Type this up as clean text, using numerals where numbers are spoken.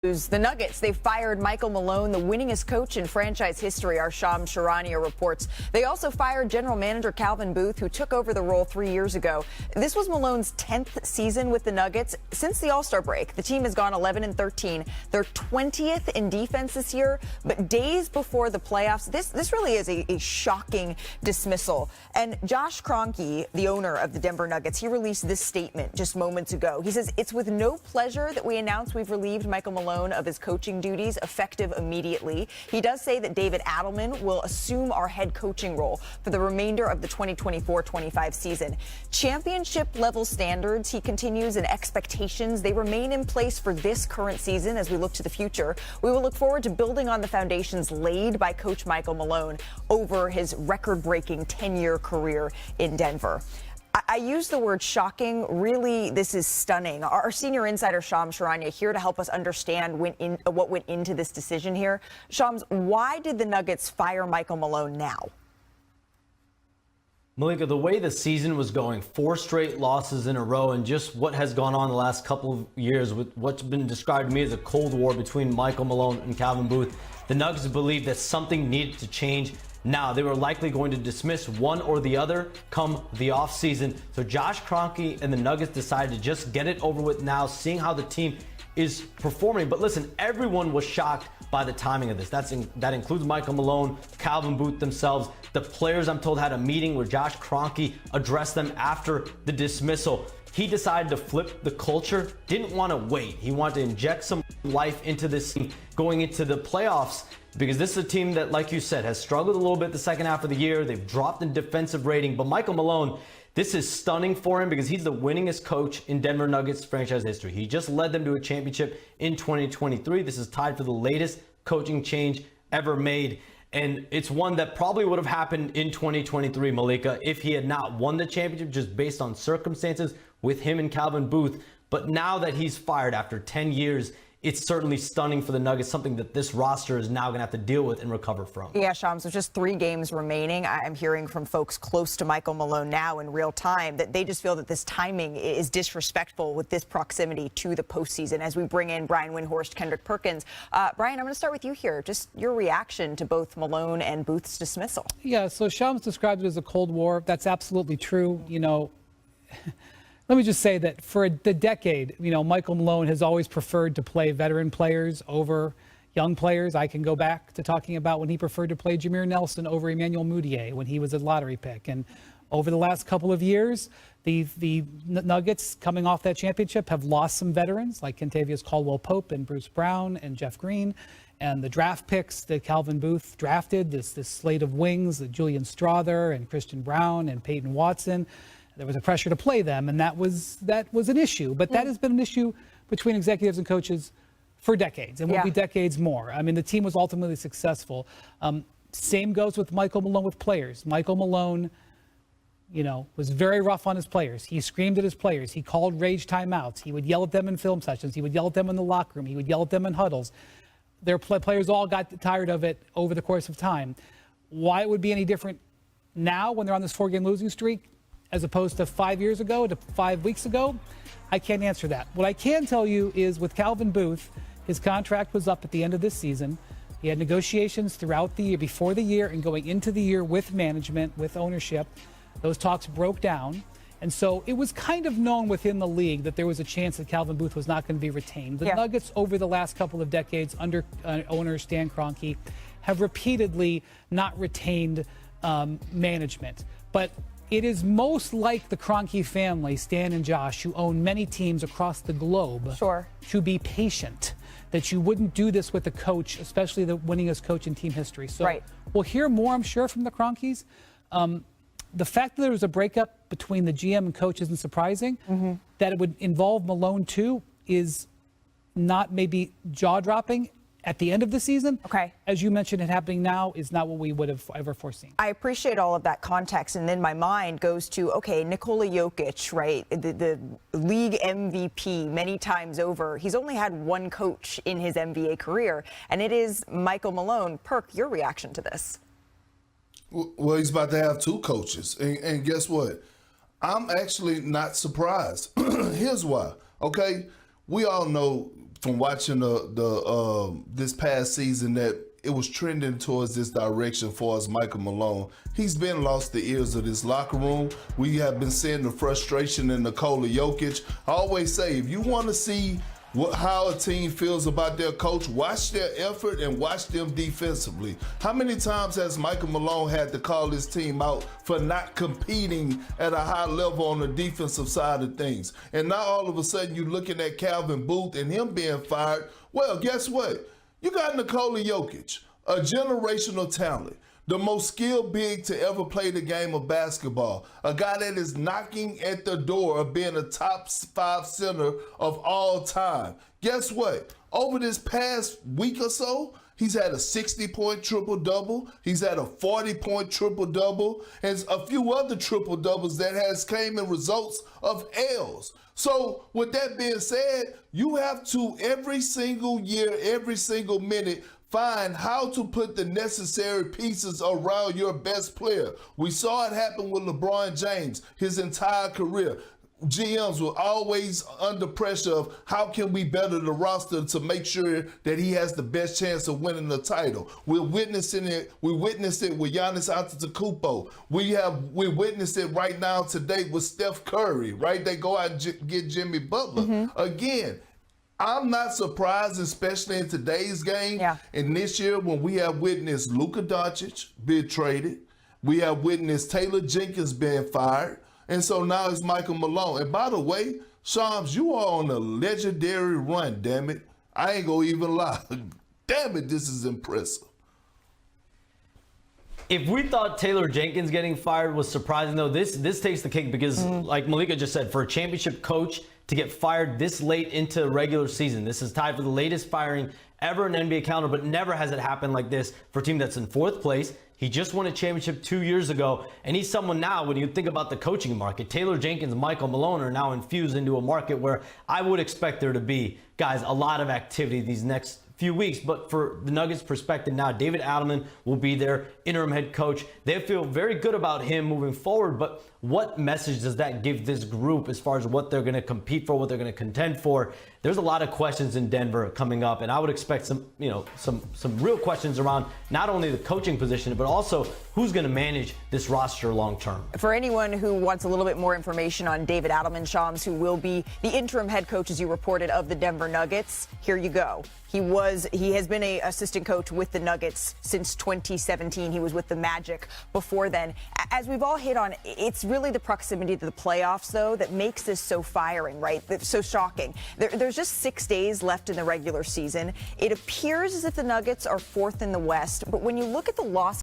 The Nuggets, they fired Michael Malone, the winningest coach in franchise history, our Shams Charania reports. They also fired general manager Calvin Booth, who took over the role 3 years ago. This was Malone's 10th season with the Nuggets. Since the All-Star break, the team has gone 11-13. They're 20th in defense this year, but days before the playoffs, this really is a shocking dismissal. And Josh Kroenke, the owner of the Denver Nuggets, he released this statement just moments ago. He says, "It's with no pleasure that we announce we've relieved Michael Malone of his coaching duties effective immediately." He does say that David Adelman will assume our head coaching role for the remainder of the 2024-25 season. Championship level standards, he continues, and expectations, they remain in place for this current season as we look to the future. We will look forward to building on the foundations laid by Coach Michael Malone over his record-breaking 10-year career in Denver. I use the word shocking. Really, this is stunning. Our senior insider, Shams Charania, here to help us understand what went into this decision here. Shams, why did the Nuggets fire Michael Malone now? Malika, the way the season was going, 4 straight losses in a row, and just what has gone on the last couple of years with what's been described to me as a Cold War between Michael Malone and Calvin Booth, the Nuggets believed that something needed to change. Now, they were likely going to dismiss one or the other come the offseason. So Josh Kroenke and the Nuggets decided to just get it over with now, seeing how the team is performing. But listen, everyone was shocked by the timing of this. That includes Michael Malone, Calvin Booth themselves. The players, I'm told, had a meeting where Josh Kroenke addressed them after the dismissal. He decided to flip the culture, didn't want to wait. He wanted to inject some life into this team going into the playoffs, because this is a team that, like you said, has struggled a little bit the second half of the year. They've dropped in defensive rating. But Michael Malone, this is stunning for him because he's the winningest coach in Denver Nuggets franchise history. He just led them to a championship in 2023. This is tied for the latest coaching change ever made. And it's one that probably would have happened in 2023, Malika, if he had not won the championship just based on circumstances with him and Calvin Booth. But now that he's fired after 10 years, it's certainly stunning for the Nuggets, something that this roster is now going to have to deal with and recover from. Yeah, Shams, there's just 3 games remaining. I'm hearing from folks close to Michael Malone now in real time that they just feel that this timing is disrespectful with this proximity to the postseason. As we bring in Brian Windhorst Kendrick Perkins. Brian, I'm going to start with you here. Just your reaction to both Malone and Booth's dismissal. Yeah, so Shams described it as a Cold War. That's absolutely true. You know, let me just say that for the decade, Michael Malone has always preferred to play veteran players over young players. I can go back to talking about when he preferred to play Jameer Nelson over Emmanuel Mudiay when he was a lottery pick. And over the last couple of years, the Nuggets coming off that championship have lost some veterans like Kentavious Caldwell-Pope and Bruce Brown and Jeff Green. And the draft picks that Calvin Booth drafted, this slate of wings, Julian Strawther and Christian Brown and Peyton Watson, there was a pressure to play them, and that was an issue. But that has been an issue between executives and coaches for decades, and will be decades more. I mean, the team was ultimately successful. Same goes with Michael Malone with players. Michael Malone, was very rough on his players. He screamed at his players. He called rage timeouts. He would yell at them in film sessions. He would yell at them in the locker room. He would yell at them in huddles. Their players all got tired of it over the course of time. Why it would be any different now when they're on this 4-game losing streak as opposed to 5 years ago, to 5 weeks ago, I can't answer that. What I can tell you is with Calvin Booth, his contract was up at the end of this season. He had negotiations throughout the year, before the year, and going into the year with management, with ownership. Those talks broke down. And so it was kind of known within the league that there was a chance that Calvin Booth was not going to be retained. The Nuggets over the last couple of decades under owner Stan Kroenke have repeatedly not retained management. But it is most like the Kroenke family, Stan and Josh, who own many teams across the globe, to be patient, that you wouldn't do this with a coach, especially the winningest coach in team history. So we'll hear more, I'm sure, from the Kroenkes. The fact that there was a breakup between the GM and coach isn't surprising. That it would involve Malone, too, is not maybe jaw-dropping at the end of the season. As you mentioned, it happening now is not what we would have ever foreseen. I appreciate all of that context, and then my mind goes to, Nikola Jokic, right? The league MVP many times over. He's only had one coach in his NBA career, and it is Michael Malone. Perk, your reaction to this? Well, he's about to have 2 coaches, and guess what? I'm actually not surprised. Here's why, okay? We all know from watching this past season that it was trending towards this direction for us, Michael Malone. He's been lost the ears of this locker room. We have been seeing the frustration in Nikola Jokic. I always say, if you want to see how a team feels about their coach, watch their effort and watch them defensively. How many times has Michael Malone had to call his team out for not competing at a high level on the defensive side of things? And now all of a sudden you're looking at Calvin Booth and him being fired. Well, guess what? You got Nikola Jokic, a generational talent, the most skilled big to ever play the game of basketball, a guy that is knocking at the door of being a top 5 center of all time. Guess what? Over this past week or so, he's had a 60-point triple-double. He's had a 40-point triple-double, and a few other triple-doubles that has came in results of L's. So with that being said, you have to every single year, every single minute, find how to put the necessary pieces around your best player. We saw it happen with LeBron James his entire career. GMs were always under pressure of how can we better the roster to make sure that he has the best chance of winning the title. We're witnessing it. We witnessed it with Giannis Antetokounmpo. We witnessed it right now today with Steph Curry, right? They go out and get Jimmy Butler. Again, I'm not surprised, especially in today's game. And this year when we have witnessed Luka Doncic being traded, we have witnessed Taylor Jenkins being fired, and so now it's Michael Malone. And by the way, Shams, you are on a legendary run, damn it. I ain't gonna even lie. Damn it, this is impressive. If we thought Taylor Jenkins getting fired was surprising, though, this takes the cake because, like Malika just said, for a championship coach to get fired this late into the regular season, this is tied for the latest firing ever in NBA calendar, but never has it happened like this for a team that's in 4th place. He just won a championship 2 years ago, and he's someone now, when you think about the coaching market, Taylor Jenkins and Michael Malone are now infused into a market where I would expect there to be, guys, a lot of activity these next few weeks. But for the Nuggets' perspective now, David Adelman will be their interim head coach. They feel very good about him moving forward, but what message does that give this group as far as what they're going to compete for, what they're going to contend for? There's a lot of questions in Denver coming up, and I would expect some real questions around not only the coaching position, but also who's going to manage this roster long term. For anyone who wants a little bit more information on David Adelman, Shams, who will be the interim head coach, as you reported, of the Denver Nuggets, here you go. He has been an assistant coach with the Nuggets since 2017. He was with the Magic before then. As we've all hit on, it's really the proximity to the playoffs, though, that makes this so firing, right? So shocking. There's just 6 days left in the regular season. It appears as if the Nuggets are 4th in the West, but when you look at the loss